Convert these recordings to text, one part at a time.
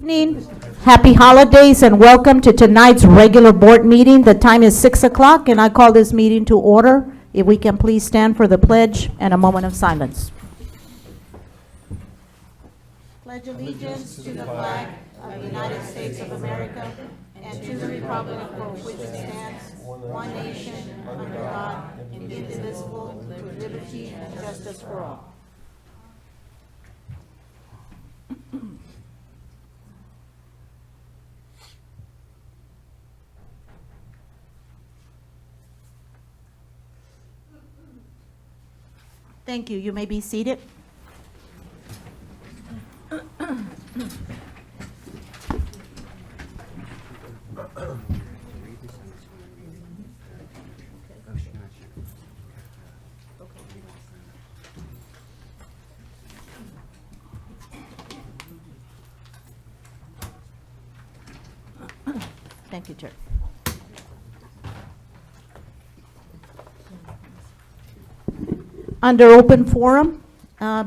Evening. Happy holidays and welcome to tonight's regular board meeting. The time is 6 o'clock and I call this meeting to order. If we can please stand for the pledge and a moment of silence. Pledge allegiance to the flag of the United States of America and to the republic for which it stands, one nation, under God, indivisible, with liberty and justice for all. Thank you. You may be seated. Thank you, Chair. Under open forum,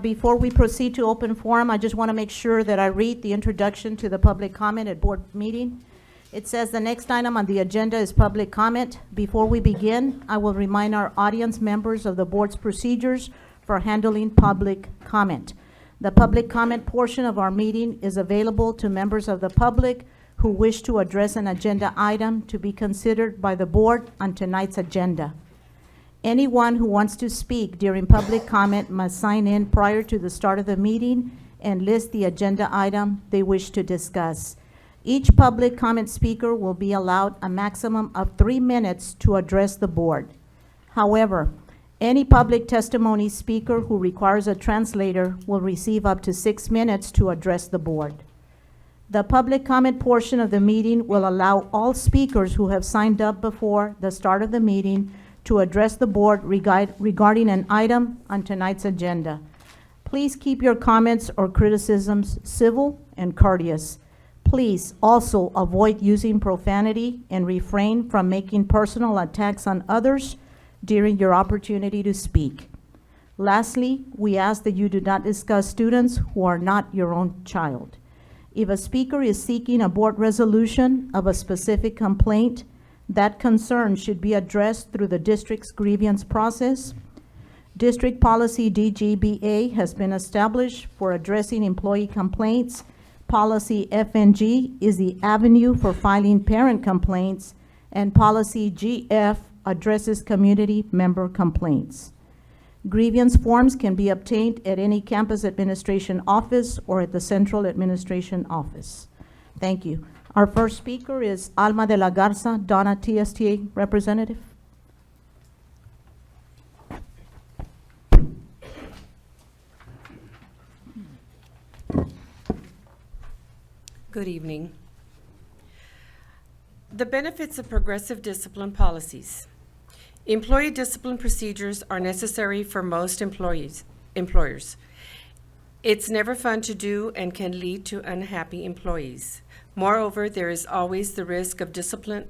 before we proceed to open forum, I just want to make sure that I read the introduction to the public comment at board meeting. It says the next item on the agenda is public comment. Before we begin, I will remind our audience members of the board's procedures for handling public comment. The public comment portion of our meeting is available to members of the public who wish to address an agenda item to be considered by the board on tonight's agenda. Anyone who wants to speak during public comment must sign in prior to the start of the meeting and list the agenda item they wish to discuss. Each public comment speaker will be allowed a maximum of 3 minutes to address the board. However, any public testimony speaker who requires a translator will receive up to 6 minutes to address the board. The public comment portion of the meeting will allow all speakers who have signed up before the start of the meeting to address the board regarding an item on tonight's agenda. Please keep your comments or criticisms civil and courteous. Please also avoid using profanity and refrain from making personal attacks on others during your opportunity to speak. Lastly, we ask that you do not discuss students who are not your own child. If a speaker is seeking a board resolution of a specific complaint, that concern should be addressed through the district's grievance process. District policy DGBA has been established for addressing employee complaints. Policy FNG is the avenue for filing parent complaints, and policy GF addresses community member complaints. Grievance forms can be obtained at any campus administration office or at the central administration office. Thank you. Our first speaker is Alma de la Garza, Donna TSTA representative. Good evening. The benefits of progressive discipline policies. Employee discipline procedures are necessary for most employers. It's never fun to do and can lead to unhappy employees. Moreover, there is always the risk of discipline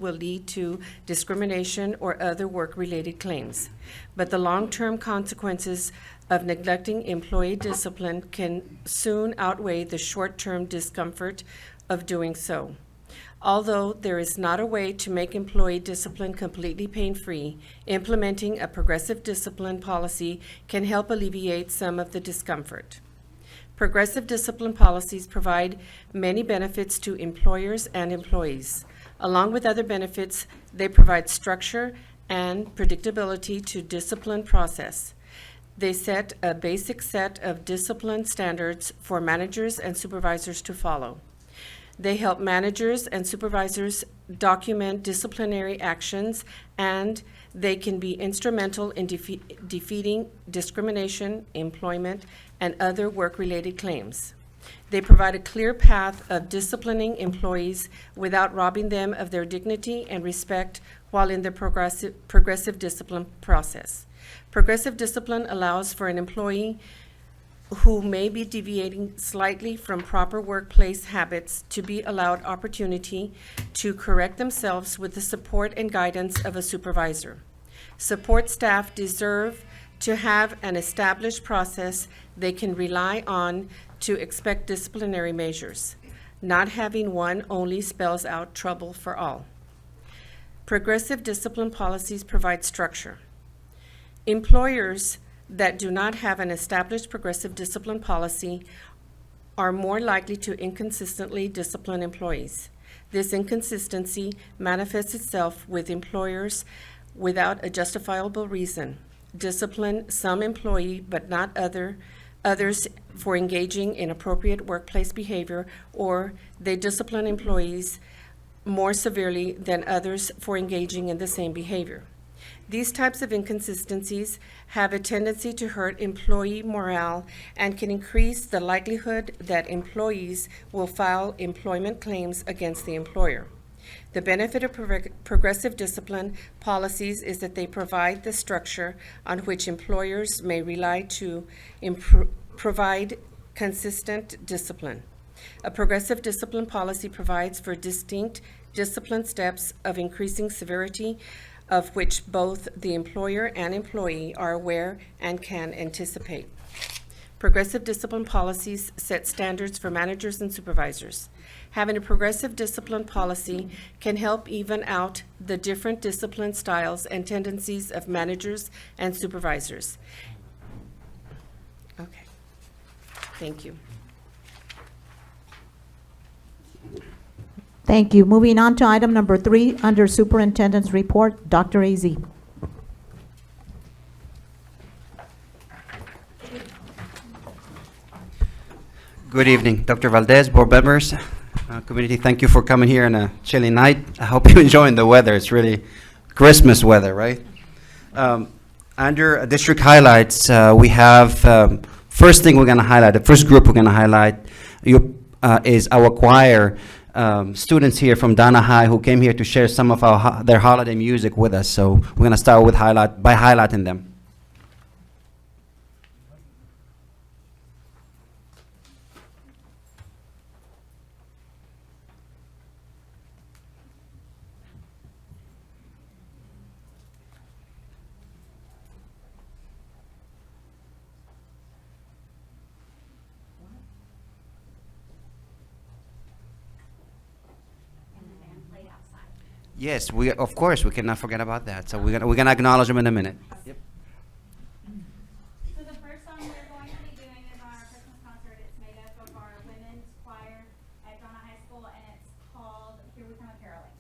will lead to discrimination or other work-related claims. But the long-term consequences of neglecting employee discipline can soon outweigh the short-term discomfort of doing so. Although there is not a way to make employee discipline completely pain-free, implementing a progressive discipline policy can help alleviate some of the discomfort. Progressive discipline policies provide many benefits to employers and employees. Along with other benefits, they provide structure and predictability to discipline process. They set a basic set of discipline standards for managers and supervisors to follow. They help managers and supervisors document disciplinary actions, and they can be instrumental in defeating discrimination, employment, and other work-related claims. They provide a clear path of disciplining employees without robbing them of their dignity and respect while in the progressive discipline process. Progressive discipline allows for an employee who may be deviating slightly from proper workplace habits to be allowed opportunity to correct themselves with the support and guidance of a supervisor. Support staff deserve to have an established process they can rely on to expect disciplinary measures. Not having one only spells out trouble for all. Progressive discipline policies provide structure. Employers that do not have an established progressive discipline policy are more likely to inconsistently discipline employees. This inconsistency manifests itself with employers without a justifiable reason. Discipline some employee but not others for engaging in appropriate workplace behavior, or they discipline employees more severely than others for engaging in the same behavior. These types of inconsistencies have a tendency to hurt employee morale and can increase the likelihood that employees will file employment claims against the employer. The benefit of progressive discipline policies is that they provide the structure on which employers may rely to provide consistent discipline. A progressive discipline policy provides for distinct discipline steps of increasing severity, of which both the employer and employee are aware and can anticipate. Progressive discipline policies set standards for managers and supervisors. Having a progressive discipline policy can help even out the different discipline styles and tendencies of managers and supervisors. Okay. Thank you. Thank you. Moving on to item number 3, under Superintendent's Report, Dr. Azzi. Good evening, Dr. Valdez, board members, community. Thank you for coming here on a chilly night. I hope you're enjoying the weather. It's really Christmas weather, right? Under district highlights, we have first thing we're going to highlight. The first group we're going to highlight is our choir students here from Donna High who came here to share some of their holiday music with us. So we're going to start with highlighting them. Yes, of course, we cannot forget about that. So we're gonna acknowledge them in a minute. Yep. So the first song we're going to be doing is our Christmas concert. It's made up of our women's choir at Donna High School, and it's called Here We Come a Caroling.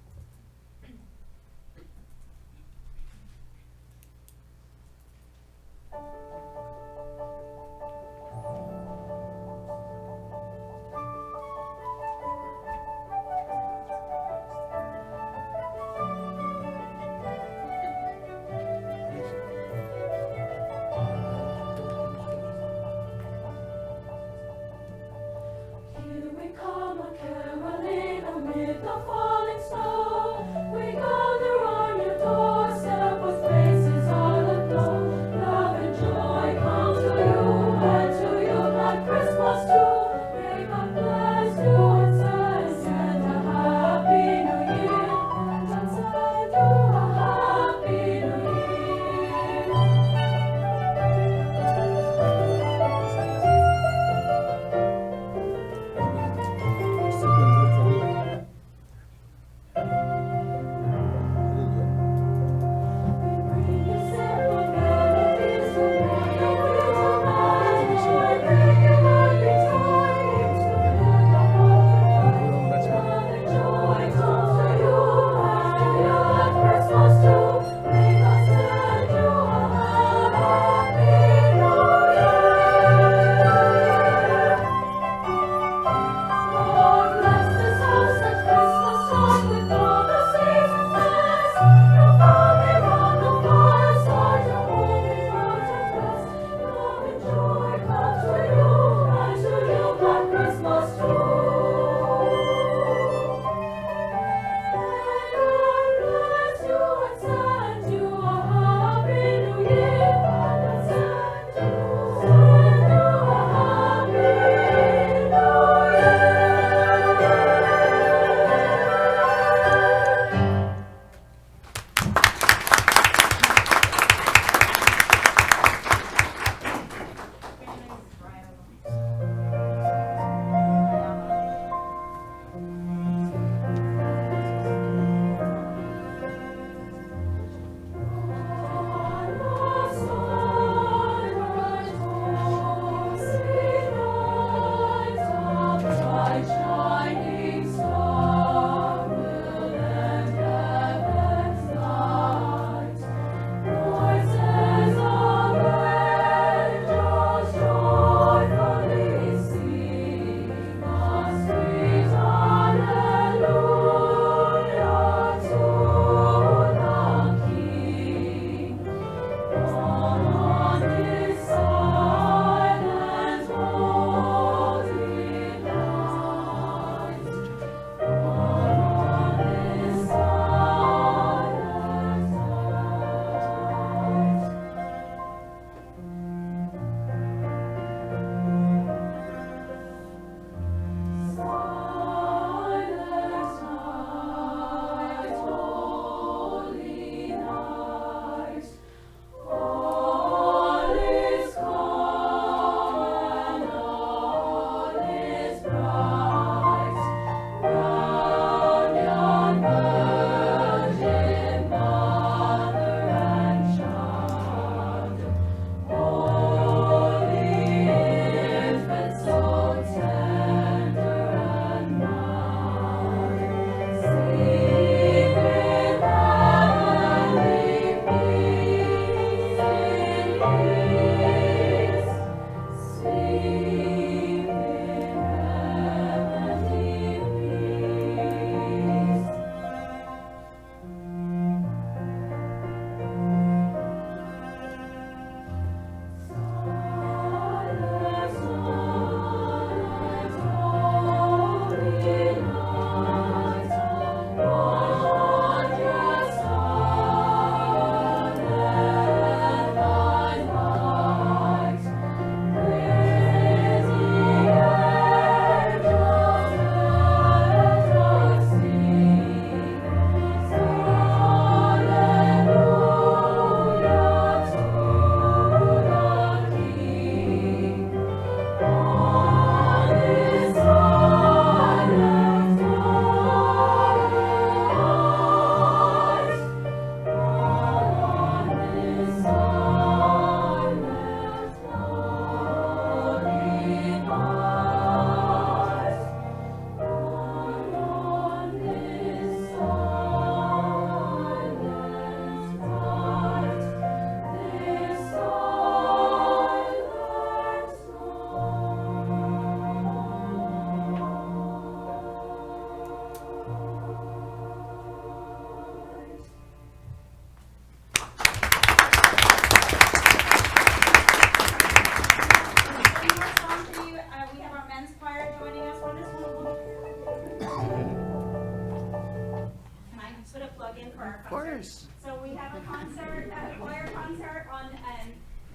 on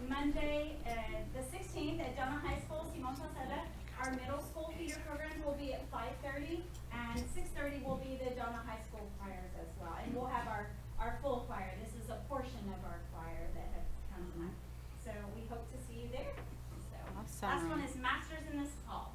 Monday, the 16th at Donna High School, Simon Salceda. Our middle school feeder programs will be at 5:30, and 6:30 will be the Donna High School choirs as well. And we'll have our full choir. This is a portion of our choir that has come tonight. So we hope to see you there. So last one is Masters in this Fall.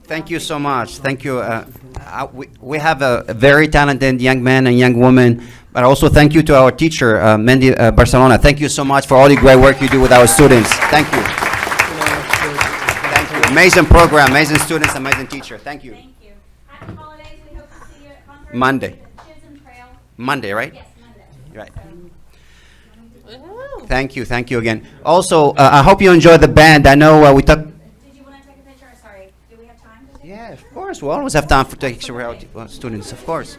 Thank you so much. Thank you. We have a very talented young man and young woman, but also thank you to our teacher, Mendy Barcelona. Thank you so much for all the great work you do with our students. Thank you. Thank you. Amazing program, amazing students, amazing teacher. Thank you. Thank you. Happy holidays. We hope to see you at Concord. Monday. Chisholm Trail. Monday, right? Yes, Monday. Right. Thank you again. Also, I hope you enjoy the band. I know we talked. Did you want to take a picture? Sorry. Do we have time to take Yeah, of course. We always have time for taking students, of course.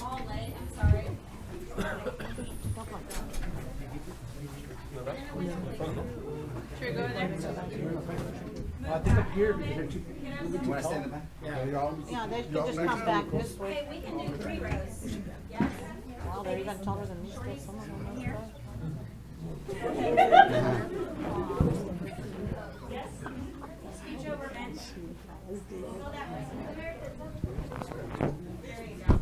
all late? I'm sorry. think up here, because they're too. Yeah, they could just come back this way. Okay, we can do 3 rows. Yes? Well, they're even taller than me, still, some of them. Here. Yes? Scooch over, Ben. Go that way. There you go.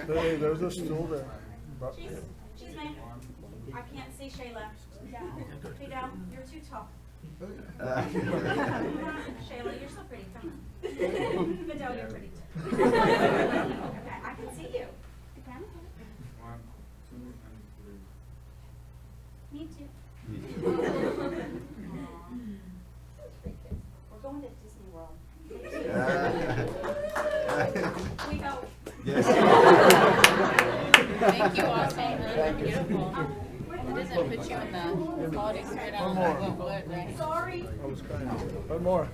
Hey, there's a stool there. She's mine. I can't see Shayla. Fidel, you're too tall. Shayla, you're so pretty. Come on. Fidel, you're pretty too. Okay, I can see you. You can? Me too. We're going to Disney World. We hope. Thank you all so much. They're beautiful. It doesn't put you in the holiday spirit. I don't know what would, right? Sorry. One more.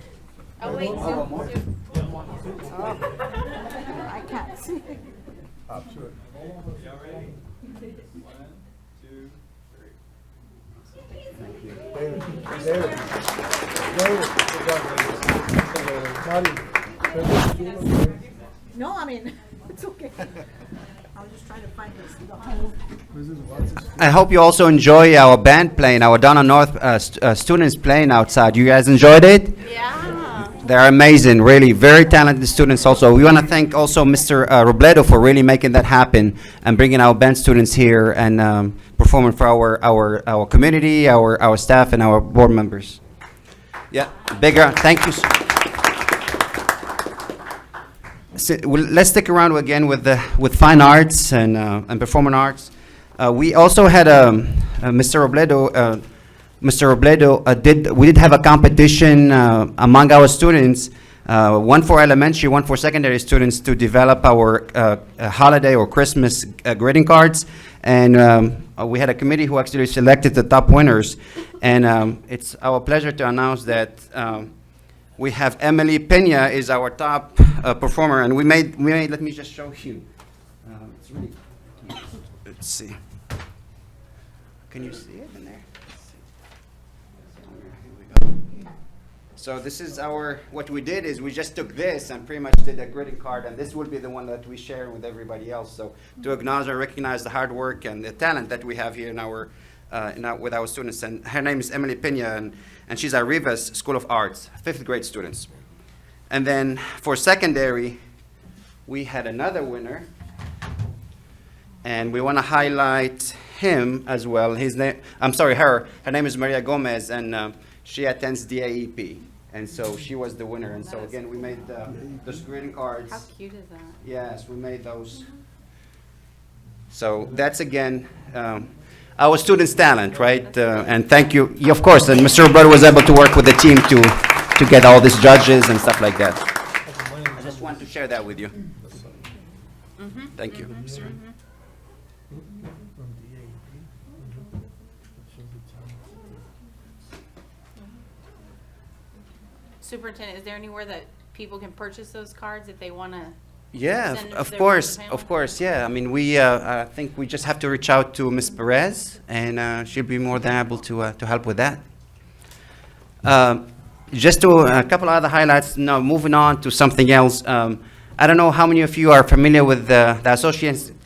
Oh, wait, Sue. I can't see. Up to it. David. David. David. Nadia. No, I mean, it's okay. I was just trying to find this. I hope you also enjoy our band playing, our Donna North students playing outside. You guys enjoyed it? Yeah. They're amazing, really, very talented students also. We want to thank also Mr. Robledo for really making that happen and bringing our band students here and performing for our community, our staff, and our board members. Yeah, bigger, thank you. Let's stick around again with fine arts and performing arts. We also had Mr. Robledo. We did have a competition among our students, one for elementary, one for secondary students, to develop our holiday or Christmas greeting cards. And we had a committee who actually selected the top winners. And it's our pleasure to announce that we have Emily Pena is our top performer, and we made. Let me just show you. It's really. Let's see. Can you see it in there? Here we go. So this is what we did is we just took this and pretty much did a greeting card, and this will be the one that we share with everybody else. So to acknowledge and recognize the hard work and the talent that we have here with our students. And her name is Emily Pena, and she's at Rivas School of Arts, 5th grade students. And then for secondary, we had another winner, and we want to highlight him as well. Her name is Maria Gomez, and she attends DAEP, and so she was the winner. And so again, we made those greeting cards. How cute is that? Yes, we made those. So that's again our students' talent, right? And thank you, of course. And Mr. Roberto was able to work with the team to get all these judges and stuff like that. I just want to share that with you. Thank you. Superintendent, is there anywhere that people can purchase those cards if they want to? Yeah, Send it to of their course, family? of course, yeah. I mean, I think we just have to reach out to Ms. Perez, and she'll be more than able to help with that. Just a couple other highlights. Now, moving on to something else. I don't know how many of you are familiar with the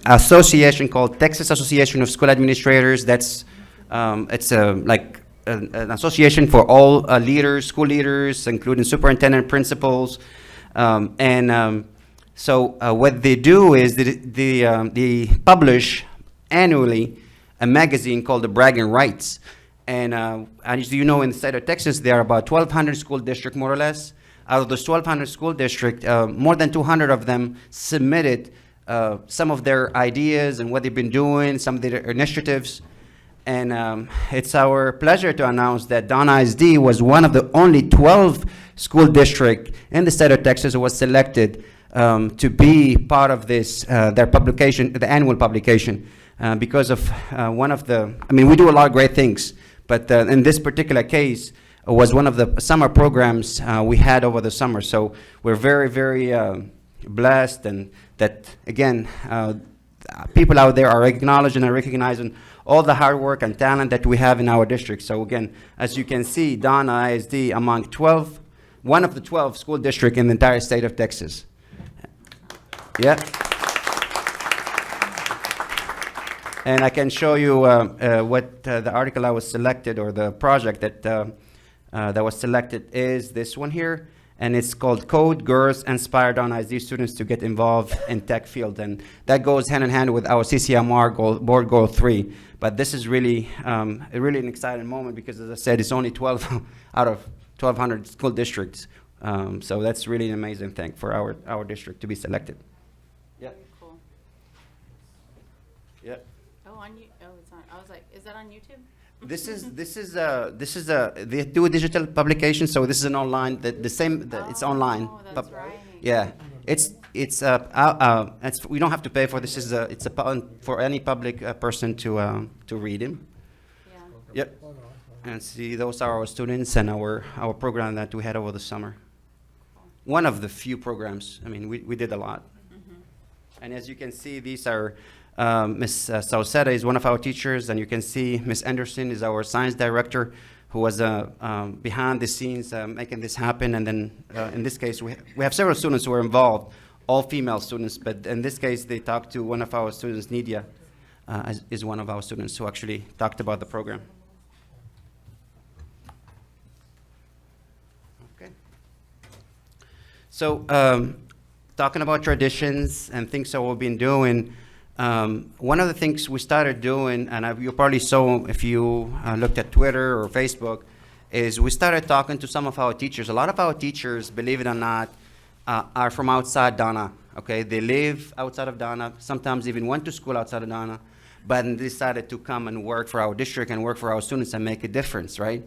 association called Texas Association of School Administrators. It's like an association for all leaders, school leaders, including superintendent, principals, so what they do is they publish annually a magazine called the Bragging Rights. And as you know, in the state of Texas, there are about 1,200 school districts, more or less. Out of those 1,200 school districts, more than 200 of them submitted some of their ideas and what they've been doing, some of their initiatives. And it's our pleasure to announce that Donna ISD was one of the only 12 school districts in the state of Texas who was selected to be part of this, their publication, the annual publication, because of one of the, I mean, we do a lot of great things, but in this particular case, was one of the summer programs we had over the summer. So we're very, very blessed, and that, again, people out there are acknowledging and recognizing all the hard work and talent that we have in our district. So again, as you can see, Donna ISD among one of the 12 school districts in the entire state of Texas. Yeah. And I can show you what the article I was selected, or the project that was selected, is this one here. And it's called Code Girls Inspire Donna ISD Students to Get Involved in Tech Field. And that goes hand in hand with our CCMR board goal 3. But this is really, really an exciting moment because, as I said, it's only 12 out of 1,200 school districts. So that's really an amazing thing for our district to be selected. Yeah. Cool. Yeah. Oh, it's on. I was like, is that on YouTube? This is they do a digital publication, so this is an online, it's online. Oh, that's right. Yeah, it's we don't have to pay for this. It's for any public person to read him. Yeah. Yep. And see, those are our students and our program that we had over the summer. One of the few programs. I mean, we did a lot. And as you can see, these are Ms. Sauceda is one of our teachers, and you can see Ms. Anderson is our science director, who was behind the scenes making this happen. And then in this case, we have several students who are involved, all female students, but in this case, they talked to one of our students, Nidia, is one of our students who actually talked about the program. Okay. So talking about traditions and things that we've been doing, one of the things we started doing, and you probably saw if you looked at Twitter or Facebook, is we started talking to some of our teachers. A lot of our teachers, believe it or not, are from outside Donna, okay? They live outside of Donna, sometimes even went to school outside of Donna, but decided to come and work for our district and work for our students and make a difference, right?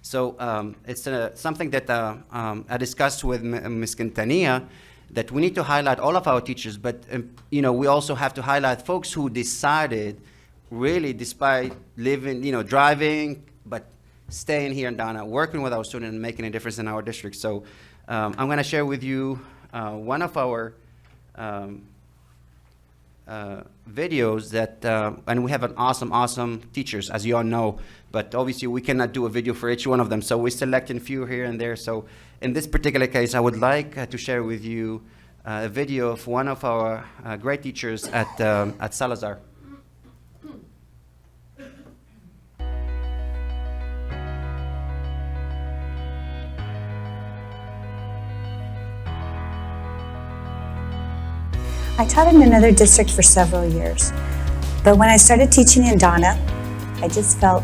So it's something that I discussed with Ms. Quintanilla, that we need to highlight all of our teachers, but we also have to highlight folks who decided, really, despite living, driving, but staying here in Donna, working with our students and making a difference in our district. So I'm going to share with you one of our videos that, and we have an awesome teachers, as you all know, but obviously we cannot do a video for each one of them, so we select a few here and there. So in this particular case, I would like to share with you a video of one of our great teachers at Salazar. I taught in another district for several years, but when I started teaching in Donna, I just felt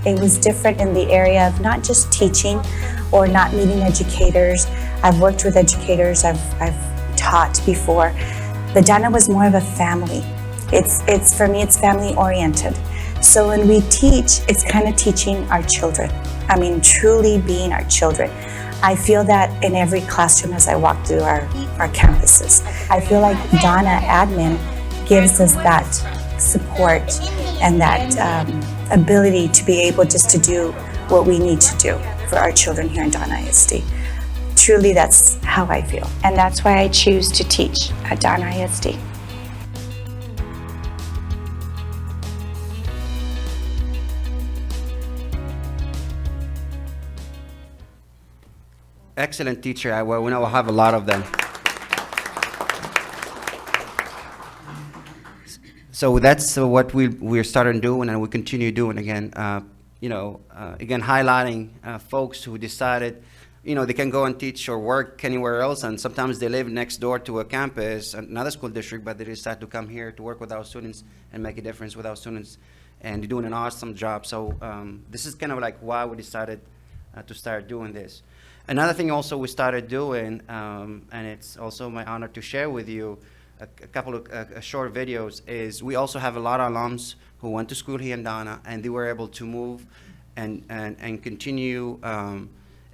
it was different in the area of not just teaching or not meeting educators. I've worked with educators, I've taught before, but Donna was more of a family. It's for me, it's family oriented. So when we teach, it's kind of teaching our children. I mean, truly being our children. I feel that in every classroom as I walk through our campuses. I feel like Donna admin gives us that support and that ability to be able just to do what we need to do for our children here in Donna ISD. Truly, that's how I feel. And that's why I choose to teach at Donna ISD. Excellent teacher. We know I have a lot of them. So that's what we're starting doing, and we continue doing again. Again, highlighting folks who decided, they can go and teach or work anywhere else, and sometimes they live next door to a campus, another school district, but they decide to come here to work with our students and make a difference with our students, and they're doing an awesome job. So this is kind of like why we decided to start doing this. Another thing also we started doing, and it's also my honor to share with you a couple of short videos, is we also have a lot of alums who went to school here in Donna, and they were able to move and continue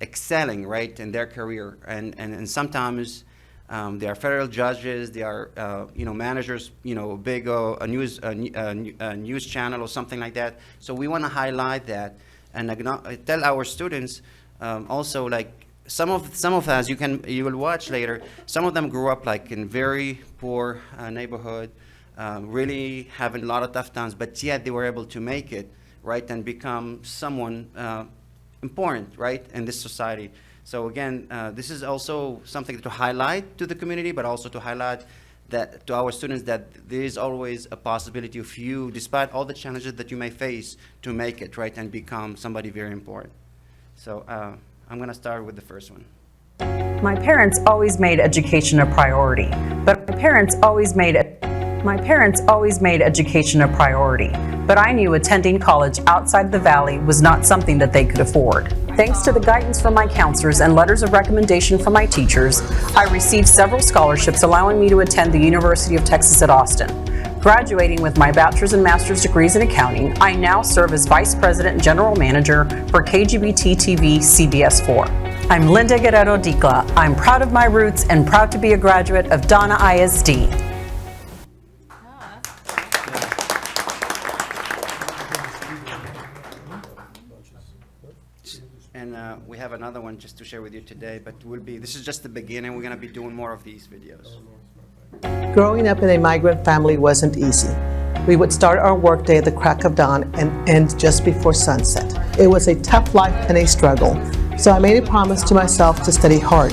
excelling, right, in their career. And sometimes they are federal judges, they are managers, big a news channel or something like that. So we want to highlight that and tell our students also, like, some of us, you will watch later, some of them grew up like in very poor neighborhood, really having a lot of tough times, but yet they were able to make it, right, and become someone important, right, in this society. So again, this is also something to highlight to the community, but also to highlight that to our students that there is always a possibility of you, despite all the challenges that you may face, to make it, right, and become somebody very important. So I'm going to start with the first one. My parents always made education a priority, but my parents always made education a priority, but I knew attending college outside the Valley was not something that they could afford. Thanks to the guidance from my counselors and letters of recommendation from my teachers, I received several scholarships allowing me to attend the University of Texas at Austin. Graduating with my bachelor's and master's degrees in accounting, I now serve as Vice President and General Manager for KGBT TV CBS 4. I'm Linda Guerrero Dicla. I'm proud of my roots and proud to be a graduate of Donna ISD. And we have another one just to share with you today, but this is just the beginning. We're going to be doing more of these videos. Growing up in a migrant family wasn't easy. We would start our workday at the crack of dawn and end just before sunset. It was a tough life and a struggle, so I made a promise to myself to study hard.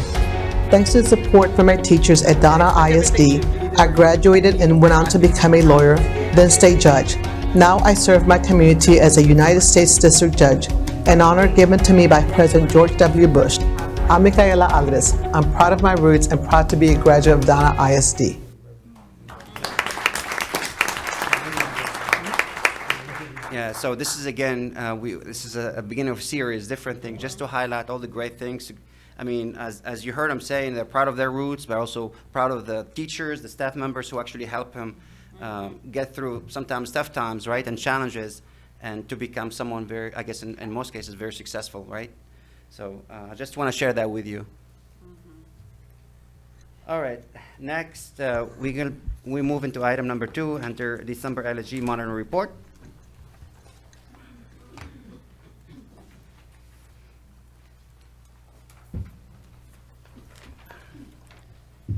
Thanks to the support from my teachers at Donna ISD, I graduated and went on to become a lawyer, then state judge. Now I serve my community as a United States District Judge, an honor given to me by President George W. Bush. I'm Micaela Alvarez. I'm proud of my roots and proud to be a graduate of Donna ISD. Yeah, so this is again, this is a beginning of a series, different things, just to highlight all the great things. I mean, as you heard them saying, they're proud of their roots, but also proud of the teachers, the staff members who actually help them get through sometimes tough times, right, and challenges, and to become someone very, I guess in most cases, very successful, right? So I just want to share that with you. All right, next we move into item number 2 under December LSG Monitoring Report.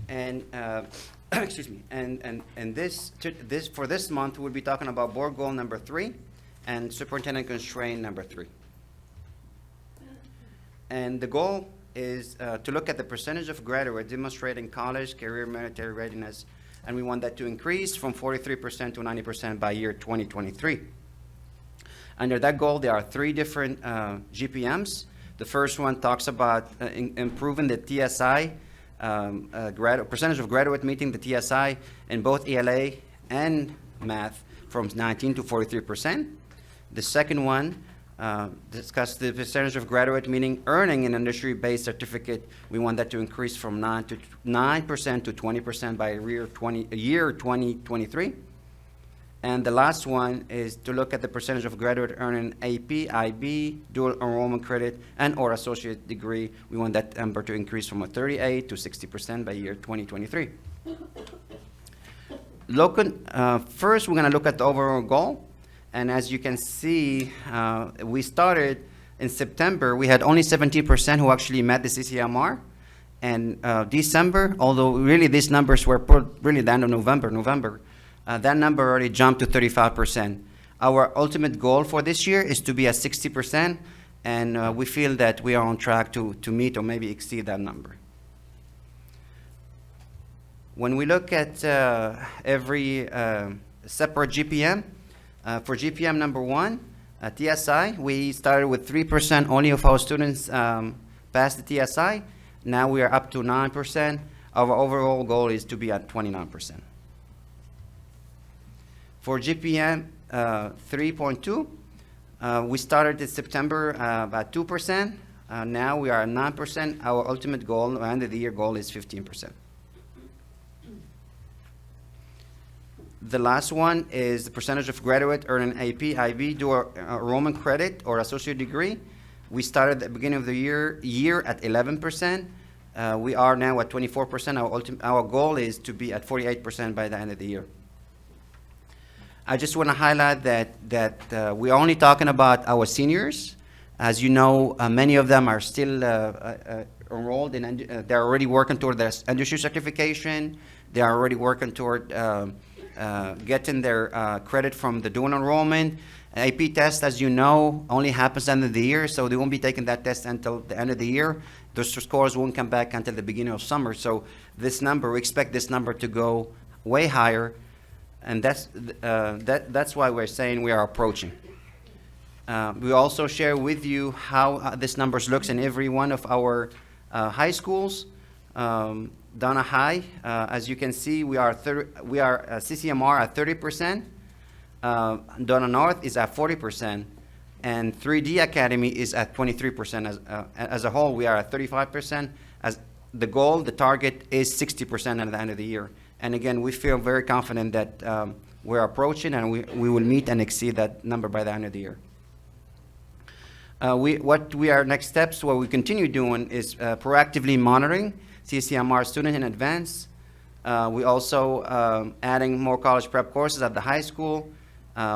And excuse me, and this for this month we'll be talking about board goal number 3 and superintendent constraint number 3. And the goal is to look at the percentage of graduates demonstrating college, career, military readiness, and we want that to increase from 43% to 90% by year 2023. Under that goal, there are 3 different GPMs. The first one talks about improving the TSI, percentage of graduate meeting the TSI in both ELA and math from 19 to 43%. The second one discuss the percentage of graduate meaning earning an industry-based certificate. We want that to increase from 9% to 20% by year 2023. And the last one is to look at the percentage of graduate earning AP, IB, dual enrollment credit, and or associate degree. We want that number to increase from 38 to 60% by year 2023. First, we're going to look at the overall goal. And as you can see, we started in September. We had only 17% who actually met the CCMR. And December, although really these numbers were put really the end of November, that number already jumped to 35%. Our ultimate goal for this year is to be at 60%, and we feel that we are on track to meet or maybe exceed that number. When we look at every separate GPM, for GPM number 1, TSI, we started with 3% only of our students passed the TSI. Now we are up to 9%. Our overall goal is to be at 29%. For GPM 3.2, we started in September about 2%. Now we are at 9%. Our ultimate goal, end of the year goal, is 15%. The last one is the percentage of graduate earning AP, IB, dual enrollment credit, or associate degree. We started at the beginning of the year at 11%. We are now at 24%. Our goal is to be at 48% by the end of the year. I just want to highlight that we're only talking about our seniors. As you know, many of them are still enrolled in, they're already working toward their industry certification. They are already working toward getting their credit from the dual enrollment. AP test, as you know, only happens end of the year, so they won't be taking that test until the end of the year. Those scores won't come back until the beginning of summer. So this number, we expect this number to go way higher, and that's why we're saying we are approaching. We also share with you how this numbers looks in every one of our high schools. Donna High, as you can see, we are CCMR at 30%. Donna North is at 40%, and 3D Academy is at 23%. As a whole, we are at 35%. As the goal, the target is 60% at the end of the year. And again, we feel very confident that we're approaching, and we will meet and exceed that number by the end of the year. Next steps, what we continue doing is proactively monitoring CCMR students in advance. We also adding more college prep courses at the high school.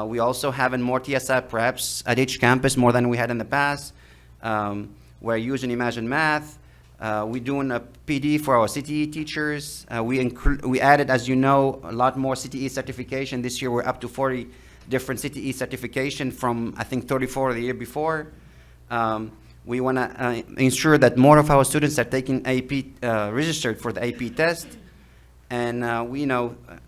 We also having more TSI preps at each campus, more than we had in the past. We're using Imagine Math. We're doing a PD for our CTE teachers. We added, as you know, a lot more CTE certification. This year we're up to 40 different CTE certification from, I think, 34 the year before. We want to ensure that more of our students are taking AP, registered for the AP test. And we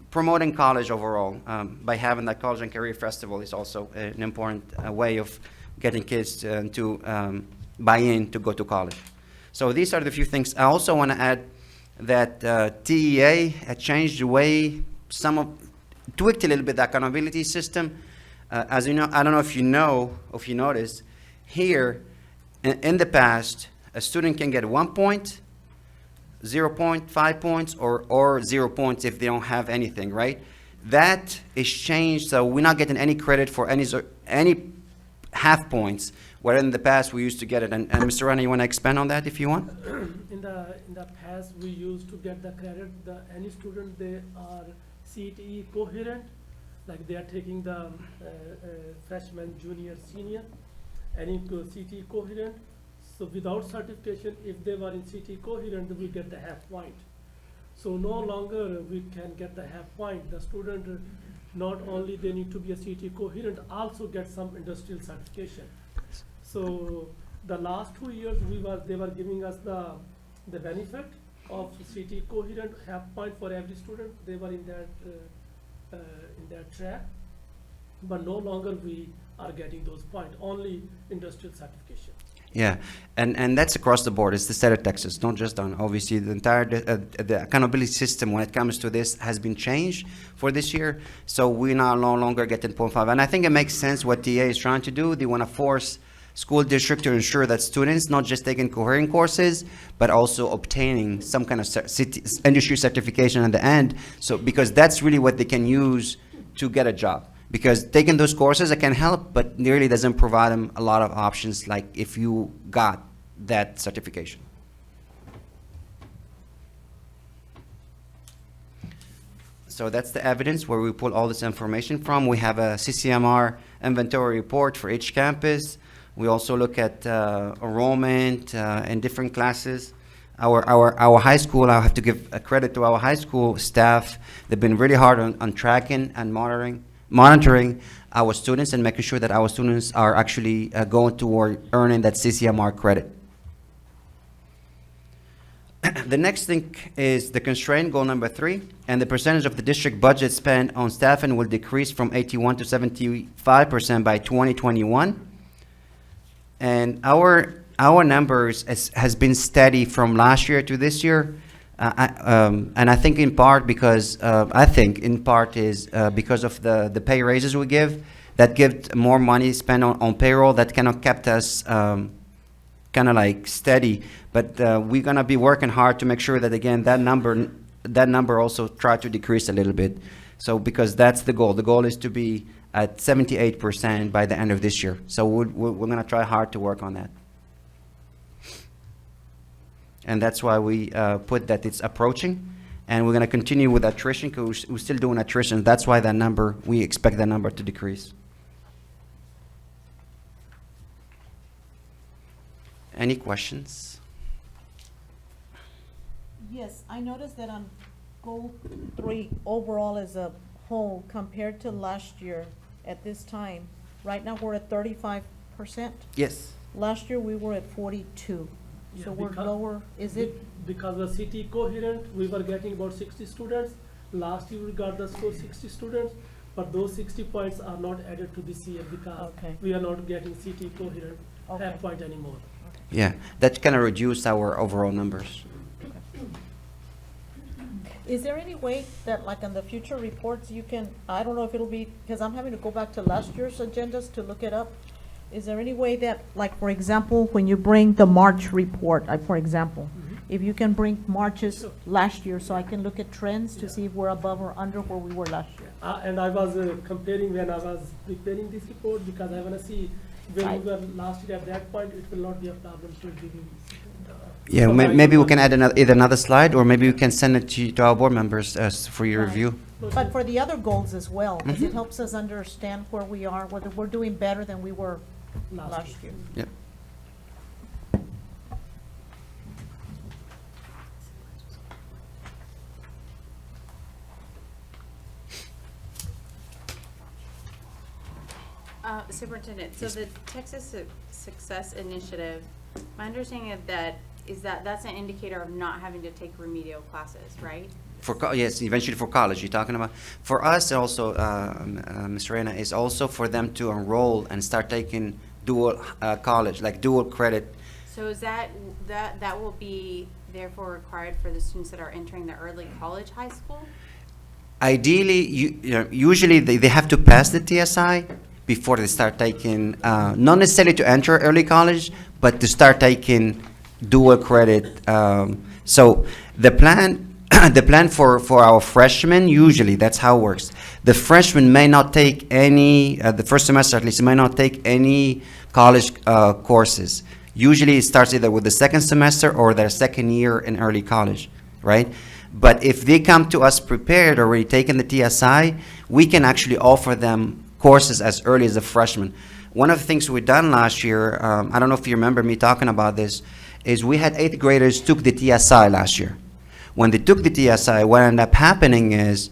promoting college overall by having that College and Career Festival is also an important way of getting kids to buy in to go to college. So these are the few things. I also want to add that TEA had changed the way tweaked a little bit the accountability system. As you know, I don't know if you noticed, here in the past, a student can get 1 point, 0 point, 5 points, or 0 points if they don't have anything, right? That is changed, so we're not getting any credit for any half points, where in the past we used to get it. And Mr. Rana, you want to expand on that if you want? In the past, we used to get the credit. Any student, they are CTE coherent, like they are taking the freshman, junior, senior, any CTE coherent. So without certification, if they were in CTE coherent, we get the half point. So no longer we can get the half point. The student, not only they need to be a CTE coherent, also get some industrial certification. So the last 2 years, they were giving us the benefit of CTE coherent, half point for every student. They were in that track, but no longer we are getting those points, only industrial certification. Yeah, and that's across the board. It's the state of Texas, not just on. Obviously, the entire the accountability system when it comes to this has been changed for this year. So we now no longer getting 0.5, and I think it makes sense what TA is trying to do. They want to force school district to ensure that students not just taking coherent courses, but also obtaining some kind of industry certification at the end. So because that's really what they can use to get a job. Because taking those courses, it can help, but it really doesn't provide them a lot of options like if you got that certification. So that's the evidence where we pull all this information from. We have a CCMR inventory report for each campus. We also look at enrollment in different classes. Our high school, I have to give a credit to our high school staff. They've been really hard on tracking and monitoring our students and making sure that our students are actually going toward earning that CCMR credit. The next thing is the constraint, goal number 3, and the percentage of the district budget spent on staffing will decrease from 81 to 75% by 2021. And our numbers has been steady from last year to this year. And I think in part because because of the pay raises we give, that give more money spent on payroll, that kind of kept us kind of like steady. But we're gonna be working hard to make sure that again that number also try to decrease a little bit. So because that's the goal. The goal is to be at 78% by the end of this year. So we're gonna try hard to work on that. And that's why we put that it's approaching, and we're going to continue with attrition because we're still doing attrition. That's why that number, we expect that number to decrease. Any questions? Yes, I noticed that on goal 3, overall as a whole, compared to last year at this time, right now we're at 35%. Yes. Last year, we were at 42. Yeah, So we're because- lower, is it? Because the city coherent, we were getting about 60 students. Last year we got the score 60 students, but those 60 points are not added to this year because Okay. we are not getting city coherent Okay. half point anymore. Yeah, that kind of reduced our overall numbers. Is there any way that, like, on the future reports, you can, I don't know if it'll be, because I'm having to go back to last year's agendas to look it up. Is there any way that, like, for example, when you bring the March report, for example, if you can bring March's last year, so I can look at trends to see if we're above or under where we were last year? And I was comparing when I was preparing this report because I want to see when we were last year at that point, it will not be a problem to giving. Yeah, So maybe we can add either another slide, or maybe we can send it to our board members for your Right. review. But for the other goals as well, because Mm-hmm. it helps us understand where we are, whether we're doing better than we were Last last year. Yep. Superintendent, so the Texas Success Initiative, my understanding of that is that that's an indicator of not having to take remedial classes, right? Yes, eventually for college, you're talking about. For us also, Ms. Reina, is also for them to enroll and start taking dual college, like dual credit. So is that will be therefore required for the students that are entering the early college high school? Ideally, usually they have to pass the TSI before they start taking, not necessarily to enter early college, but to start taking dual credit. So the plan, the plan for our freshmen, usually that's how it works. The freshmen may not take any, the first semester at least, may not take any college courses. Usually it starts either with the second semester or their second year in early college, right? But if they come to us prepared, already taken the TSI, we can actually offer them courses as early as a freshman. One of the things we done last year, I don't know if you remember me talking about this, is we had 8th graders took the TSI last year. When they took the TSI, what ended up happening is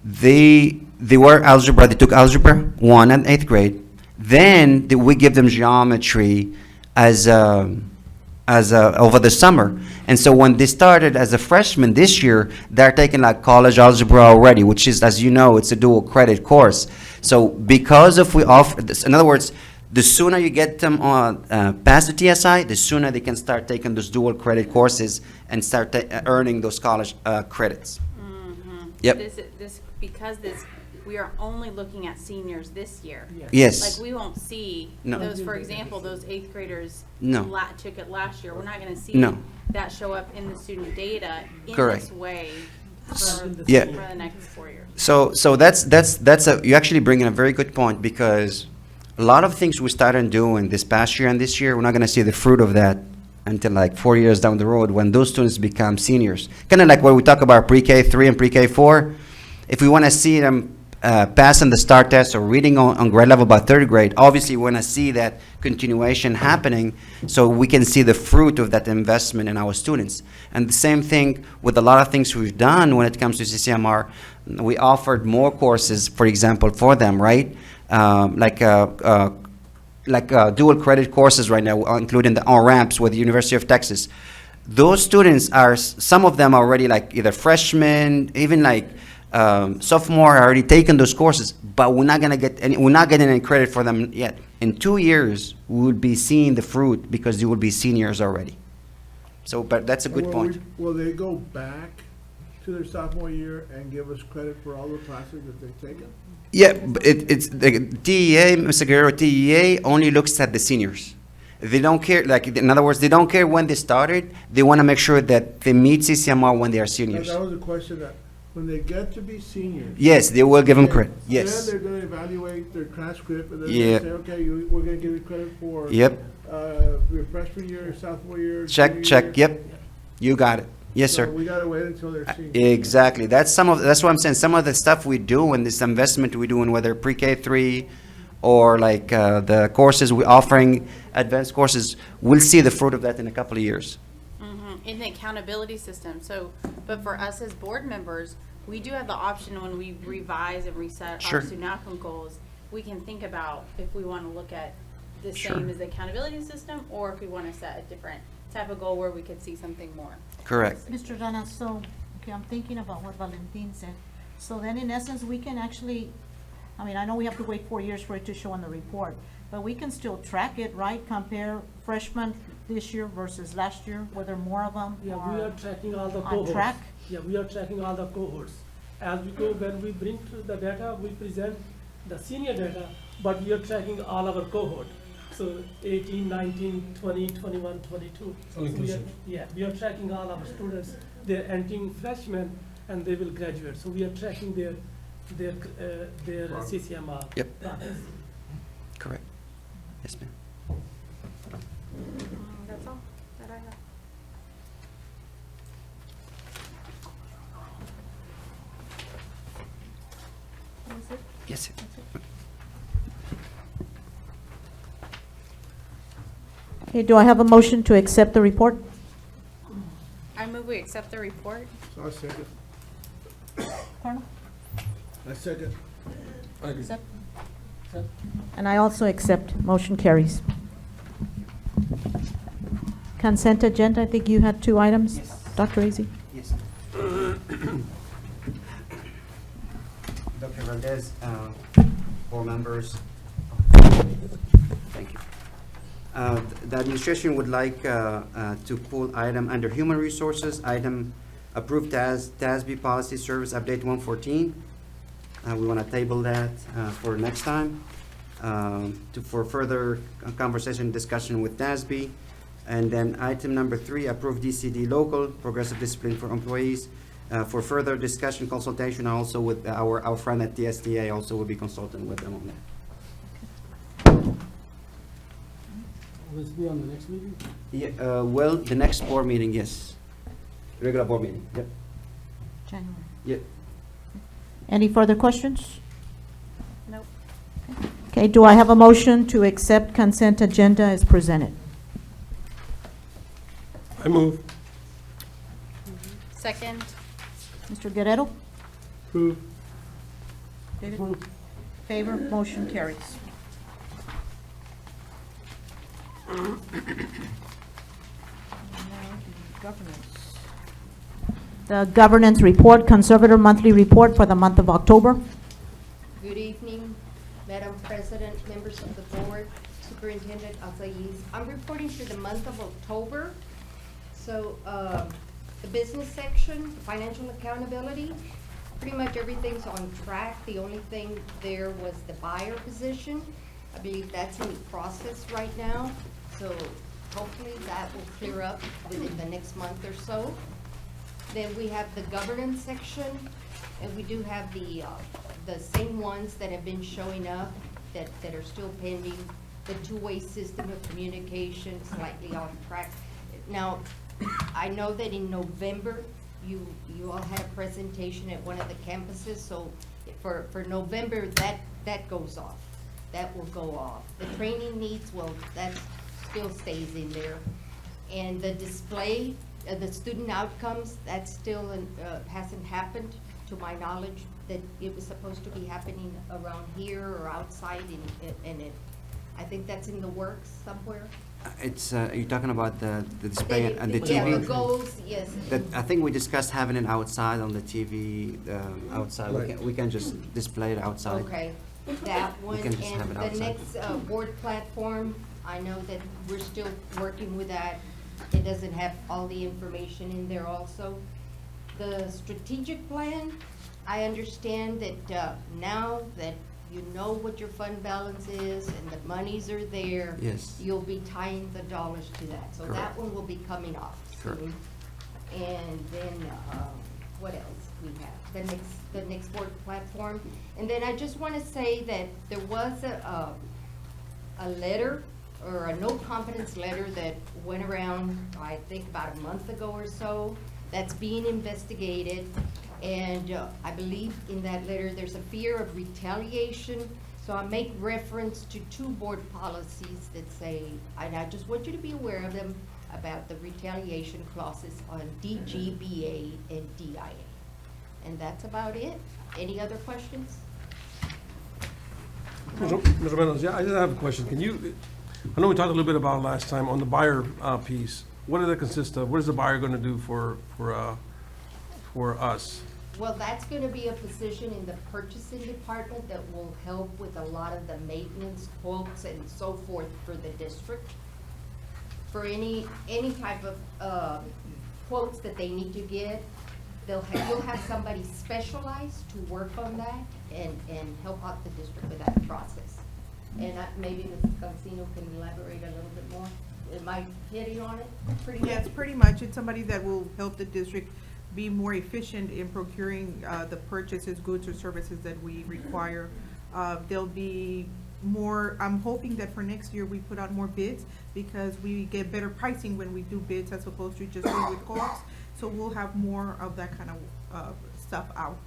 they were algebra, they took algebra 1 in 8th grade. Then we give them geometry as over the summer. And so when they started as a freshman this year, they're taking like college algebra already, which is, as you know, it's a dual credit course. So because if we offer this, in other words, the sooner you get them on past the TSI, the sooner they can start taking those dual credit courses and start earning those college credits. Mm-hmm. Yep. Because we are only looking at seniors this year. Yes. Like, we won't see No. those, for example, those 8th graders No. took it last year. We're not gonna see No. that show up in the student data in Correct. this way for Yeah. the next 4 years. So that's you actually bring in a very good point, because a lot of things we started doing this past year and this year, we're not going to see the fruit of that until like 4 years down the road when those students become seniors. Kind of like when we talk about pre-K 3 and pre-K 4. If we want to see them passing the STAR test or reading on grade level by 3rd grade, obviously we want to see that continuation happening so we can see the fruit of that investment in our students. And the same thing with a lot of things we've done when it comes to CCMR. We offered more courses, for example, for them, right? Like dual credit courses right now, including the on-ramps with the University of Texas. Those students are, some of them are already like either freshmen, even like sophomore, are already taken those courses, but we're not getting any credit for them yet. In 2 years, we would be seeing the fruit because they will be seniors already. So, but that's a good point. Will they go back to their sophomore year and give us credit for all the classes that they've taken? Yeah, but it's the TEA, Mr. Guerrero, TEA only looks at the seniors. They don't care, like, in other words, they don't care when they started. They want to make sure that they meet CCMR when they are seniors. That was a question that, when they get to be seniors. Yes, they will give them credit, yes. Then they're going to evaluate their transcript and then Yep. they say, okay, we're going to give you credit for Yep, your freshman year, sophomore year. check, junior check, year. yep. You got it. Yes, So sir. we got to wait until they're seniors. Exactly. That's what I'm saying. Some of the stuff we do and this investment we do in whether pre-K 3 or like the courses we're offering, advanced courses, we'll see the fruit of that in a couple of years. In the accountability system, so, but for us as board members, we do have the option when we revise and reset Sure. our student outcome goals, we can think about if we want to look at the Sure. same as the accountability system, or if we want to set a different type of goal where we could see something more. Correct. Mr. Rana, so, okay, I'm thinking about what Valentin said. So then in essence, we can actually, I mean, I know we have to wait 4 years for it to show on the report, but we can still track it, right? Compare freshmen this year versus last year, whether more of them Yeah, we are are tracking all the on cohorts. track? Yeah, we are tracking all the cohorts. As we go, when we bring to the data, we present the senior data, but we are tracking all our cohort. So 18, 19, 20, 21, 22. So we are tracking all our students. They're entering freshmen and they will graduate. So we are tracking their CCMR. Yep. progress. Correct. Yes, ma'am. That's all that I have. Yes, sir. Okay, do I have a motion to accept the report? I move we accept the report. So I second. Colonel? I second. Accept? And I also accept. Motion carries. Consent agenda, I think you had 2 items. Yes. Dr. Azzi? Yes. Dr. Valdez, board members, thank you. The administration would like to pull item under human resources, item approved as TASB policy service update 114. We want to table that for next time for further conversation, discussion with TASB. And then item number 3, approve DCD local progressive discipline for employees. For further discussion, consultation, also with our friend at TSDA also will be consulting with them on that. Will this be on the next meeting? Yeah, well, the next board meeting, yes. Regular board meeting, yep. January. Yep. Any further questions? Nope. Okay, do I have a motion to accept consent agenda as presented? I move. Second. Mr. Guerrero? Approve. David? Favor? Motion carries. The governance report, conservator monthly report for the month of October. Good evening, Madam President, members of the board, Superintendent Azayis. I'm reporting for the month of October. So the business section, financial accountability, pretty much everything's on track. The only thing there was the buyer position. I believe that's in process right now. So hopefully that will clear up within the next month or so. Then we have the governance section, and we do have the same ones that have been showing up that are still pending. The two-way system of communication, slightly off track. Now, I know that in November, you all had a presentation at one of the campuses, so for November, that goes off. That will go off. The training needs, well, that still stays in there. And the display, the student outcomes, that still hasn't happened, to my knowledge, that it was supposed to be happening around here or outside, and I think that's in the works somewhere. It's, you're talking about the display and the Yeah, the TV? goals, yes. That, I think we discussed having it outside on the TV, outside. We can just display it outside. Okay, that one, can just have and it the outside. next board platform, I know that we're still working with that. It doesn't have all the information in there also. The strategic plan, I understand that now that you know what your fund balance is and the monies are there. Yes. You'll be tying the dollars to that. So that Correct. one will be coming off Correct. soon. And then, what else we have? The next board platform. And then I just want to say that there was a letter or a no confidence letter that went around, I think about a month ago or so, that's being investigated. And I believe in that letter, there's a fear of retaliation. So I make reference to 2 board policies that say, and I just want you to be aware of them, about the retaliation clauses on DGBA and DIA. And that's about it. Any other questions? Mr. Reynolds, yeah, I just have a question. Can you, I know we talked a little bit about it last time on the buyer piece. What does that consist of? What is the buyer going to do for us? Well, that's gonna be a position in the purchasing department that will help with a lot of the maintenance quotes and so forth for the district. For any type of, quotes that they need to get, you'll have somebody specialized to work on that and help out the district with that process. And maybe Mrs. Cancino can elaborate a little bit more. Am I hitting on it pretty much? Yes, pretty much. It's somebody that will help the district be more efficient in procuring the purchases, goods or services that we require. There'll be more, I'm hoping that for next year we put out more bids because we get better pricing when we do bids as opposed to just going with co-ops. So we'll have more of that kind of stuff out.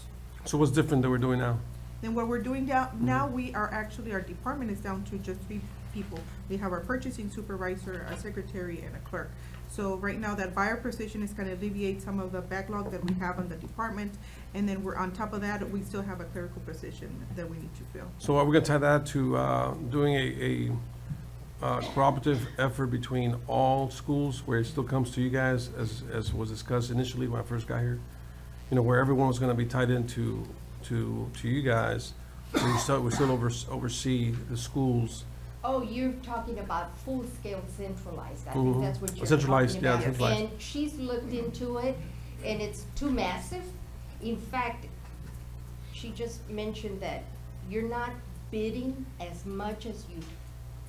So what's different that we're doing now? Then what we're doing now, we are actually, our department is down to just 3 people. We have our purchasing supervisor, a secretary, and a clerk. So right now, that buyer position is gonna alleviate some of the backlog that we have on the department. And then we're, on top of that, we still have a clerical position that we need to fill. So are we going to tie that to doing a cooperative effort between all schools where it still comes to you guys as was discussed initially when I first got here? You know, where everyone was going to be tied into to you guys, we still oversee the schools. Oh, you're talking about full-scale centralized, I think Mhm. that's what you're Centralized, talking yeah, about. centralized. And she's looked into it, and it's too massive. In fact, she just mentioned that you're not bidding as much as you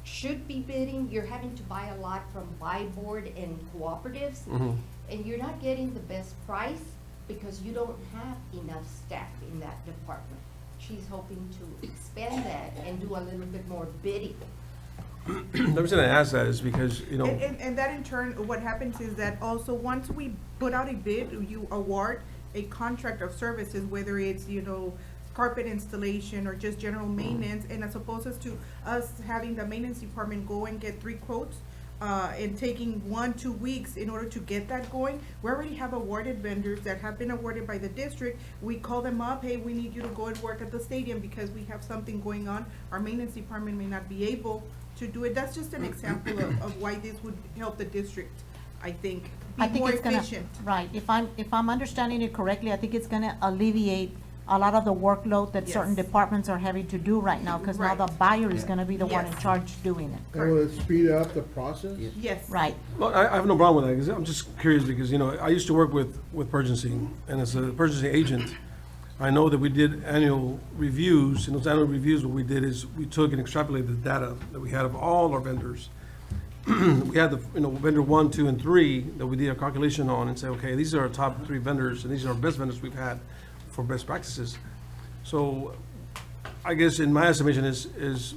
should be bidding. You're having to buy a lot from buy board and cooperatives, Mhm. and you're not getting the best price because you don't have enough staff in that department. She's hoping to expand that and do a little bit more bidding. The reason I ask that is because, you know. And that in turn, what happens is that also once we put out a bid, you award a contract of services, whether it's, carpet installation or just general maintenance, and as opposed to us having the maintenance department go and get 3 quotes, and taking 1-2 weeks in order to get that going. We already have awarded vendors that have been awarded by the district. We call them up, hey, we need you to go and work at the stadium because we have something going on. Our maintenance department may not be able to do it. That's just an example of why this would help the district, I think, I be think more it's gonna, efficient. right, if I'm understanding it correctly, I think it's gonna alleviate a lot of the workload that certain Yes. departments are having to do right now, because now the Right. buyer is gonna be the one in Yes. charge doing it. And will it speed up the process? Yes. Right. Well, I have no problem with that, because I'm just curious, because, I used to work with purchasing, and as a purchasing agent, I know that we did annual reviews, and those annual reviews, what we did is we took and extrapolated the data that we had of all our vendors. We had the, vendor 1, 2, and 3 that we did a calculation on and say, okay, these are our top 3 vendors, and these are our best vendors we've had for best practices. So I guess in my estimation is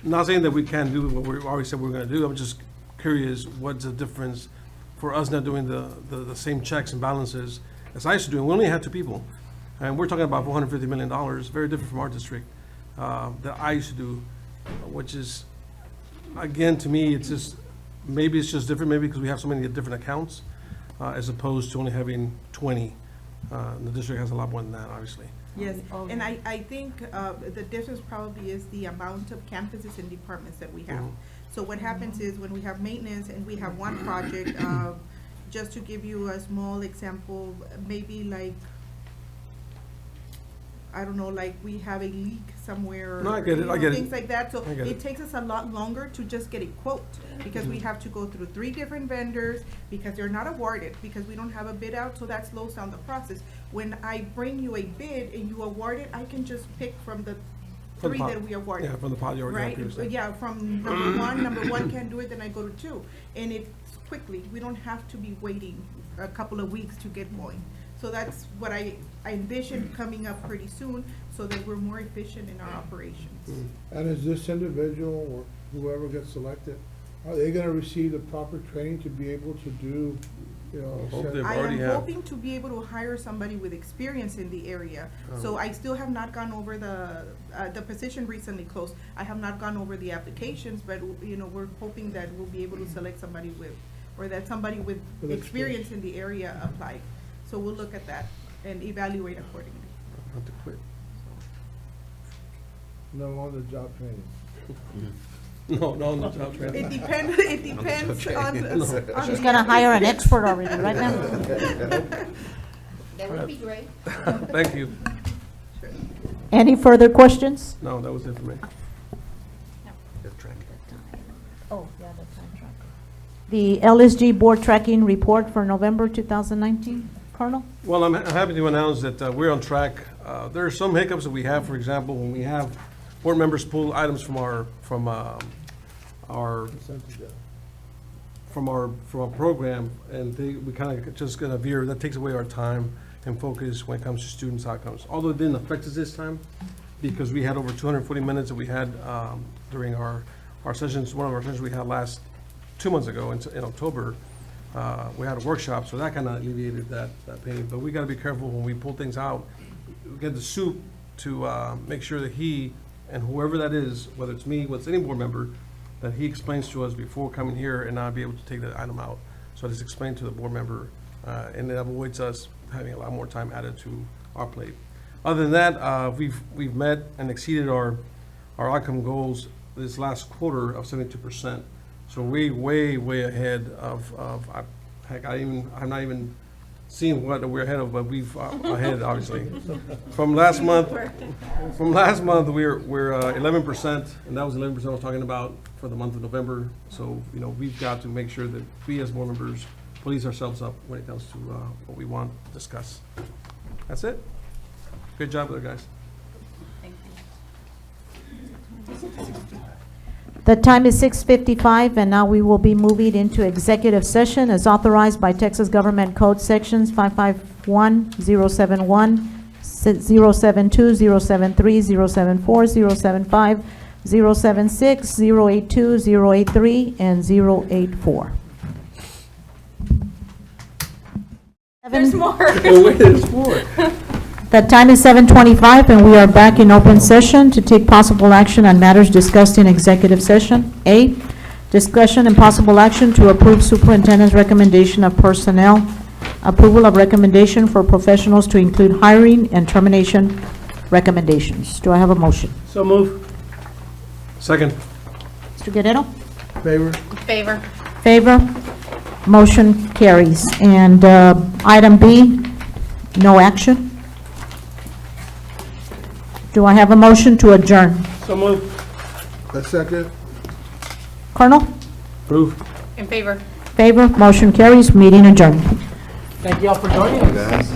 not saying that we can't do what we already said we we're gonna do. I'm just curious, what's the difference for us not doing the same checks and balances as I used to do? We only had 2 people, and we're talking about $450 million, very different from our district, that I used to do, which is, again, to me, it's just, maybe it's just different, maybe because we have so many different accounts, as opposed to only having 20. The district has a lot more than that, obviously. Yes, and I think the difference probably is the amount of campuses and departments that we have. Mhm. So what happens is when we have maintenance and we have one project, just to give you a small example, maybe like, I don't know, like we have a leak somewhere. No, I get it, I get it. Things like that, so I get it it. takes us a lot longer to just get a quote, because we have to go through 3 different vendors, because they're not awarded, because we don't have a bid out, so that slows down the process. When I bring you a bid and you award it, I can just pick from the From the 3 pot. that we awarded. Yeah, from the pot you already have Right, previously. yeah, from number one can't do it, then I go to 2, and it's quickly, we don't have to be waiting a couple of weeks to get going. So that's what I envision coming up pretty soon, so that we're more efficient in our operations. And is this individual or whoever gets selected, are they gonna receive the proper training to be able to do, Hope they've I already am have. hoping to be able to hire somebody with experience in the area. So I still have not gone over the position recently closed. I have not gone over the applications, but, we're hoping that we'll be able to select somebody with, or that somebody with With experience in the area apply. So we'll look at that. and evaluate accordingly. Not to quit. No on-the-job training. No, no job training. It depends on. She's gonna hire an expert already, right now? That would be great. Thank you. Any further questions? No, that was it for me. Oh, yeah, the time track. The LSG Board Tracking Report for November 2019, Colonel? Well, I'm happy to announce that we're on track. There are some hiccups that we have, for example, when we have board members pull items from our program, and we kind of just gonna veer, that takes away our time and focus when it comes to students' outcomes. Although it didn't affect us this time, because we had over 240 minutes that we had during our sessions, one of our sessions we had 2 months ago in October. We had a workshop, so that kind of alleviated that pain. But we got to be careful when we pull things out. We get the soup to make sure that he and whoever that is, whether it's me, whether it's any board member, that he explains to us before coming here and not be able to take that item out. So I just explain to the board member, and it avoids us having a lot more time added to our plate. Other than that, we've met and exceeded our outcome goals this last quarter of 72%. So way ahead of heck, I'm not even seeing what we're ahead of, but we've ahead, obviously. From last month, we're 11%, and that was 11% I was talking about for the month of November. So, we've got to make sure that we as board members police ourselves up when it comes to what we want to discuss. That's it. Good job there, guys. The time is 6:55, and now we will be moving into executive session as authorized by Texas Government Code Sections 551, 071, 072, 073, 074, 075, 076, 082, 083, and 084. There's more. Oh, wait, there's more. The time is 7:25, and we are back in open session to take possible action on matters discussed in executive session. A, discussion and possible action to approve superintendent's recommendation of personnel, approval of recommendation for professionals to include hiring and termination recommendations. Do I have a motion? So move. Second. Mr. Guerrero? Favor? Favor. Favor? Motion carries. And item B, no action. Do I have a motion to adjourn? So move. A second? Colonel? Approve. In favor. Favor? Motion carries. Meeting adjourned. Thank you all for joining us.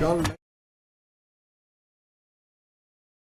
Y'all-